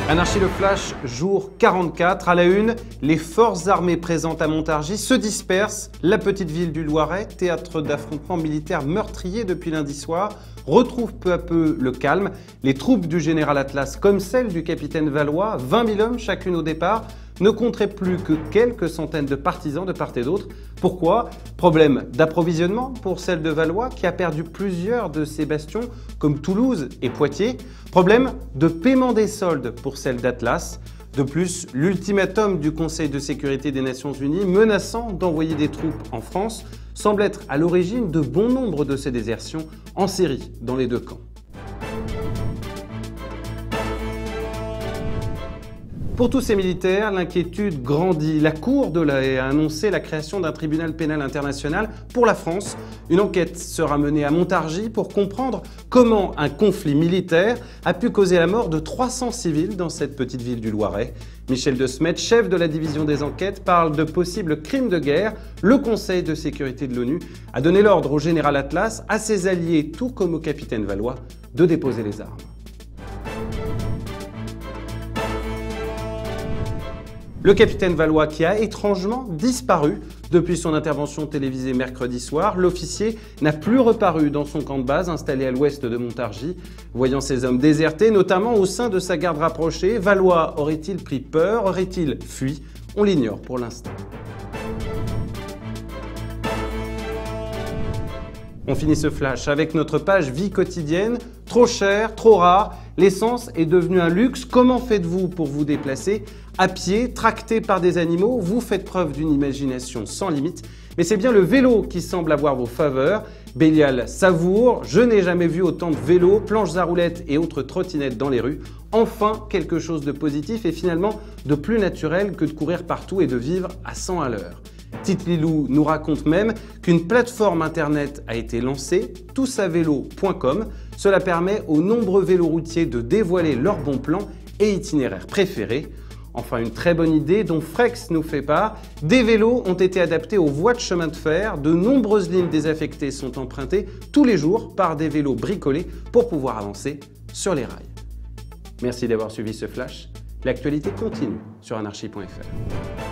Anarchie le Flash, jour 44. À la une, les forces armées présentes à Montargis se dispersent. La petite ville du Loiret, théâtre d'affrontements militaires meurtriers depuis lundi soir, retrouve peu à peu le calme. Les troupes du général Atlas, comme celles du capitaine Valois, 20 000 hommes chacune au départ, ne compteraient plus que quelques centaines de partisans de part et d'autre. Pourquoi? Problème d'approvisionnement pour celle de Valois, qui a perdu plusieurs de ses bastions, comme Toulouse et Poitiers. Problème de paiement des soldes pour celle d'Atlas. De plus, l'ultimatum du Conseil de sécurité des Nations Unies menaçant d'envoyer des troupes en France semble être à l'origine de bon nombre de ces désertions en série dans les deux camps. Pour tous ces militaires, l'inquiétude grandit. La Cour de la Haye a annoncé la création d'un tribunal pénal international pour la France. Une enquête sera menée à Montargis pour comprendre comment un conflit militaire a pu causer la mort de 300 civils dans cette petite ville du Loiret. Michel de Smet, chef de la division des enquêtes, parle de possibles crimes de guerre. Le Conseil de sécurité de l'ONU a donné l'ordre au général Atlas, à ses alliés, tout comme au capitaine Valois, de déposer les armes. Le capitaine Valois qui a étrangement disparu depuis son intervention télévisée mercredi soir, l'officier n'a plus reparu dans son camp de base installé à l'ouest de Montargis. Voyant ses hommes désertés, notamment au sein de sa garde rapprochée, Valois aurait-il pris peur? Aurait-il fui? On l'ignore pour l'instant. On finit ce flash avec notre page vie quotidienne. Trop cher, trop rare, l'essence est devenue un luxe. Comment faites-vous pour vous déplacer? À pied, tracté par des animaux, vous faites preuve d'une imagination sans limite. Mais c'est bien le vélo qui semble avoir vos faveurs. Bélial savoure, je n'ai jamais vu autant de vélos, planches à roulettes et autres trottinettes dans les rues. Enfin, quelque chose de positif et finalement de plus naturel que de courir partout et de vivre à 100 à l'heure. Tite Lilou nous raconte même qu'une plateforme internet a été lancée, toussavélo.com. Cela permet aux nombreux véloroutiers de dévoiler leurs bons plans et itinéraires préférés. Enfin, une très bonne idée dont Frex nous fait part. Des vélos ont été adaptés aux voies de chemin de fer. De nombreuses lignes désaffectées sont empruntées tous les jours par des vélos bricolés pour pouvoir avancer sur les rails. Merci d'avoir suivi ce flash. L'actualité continue sur anarchie.fr.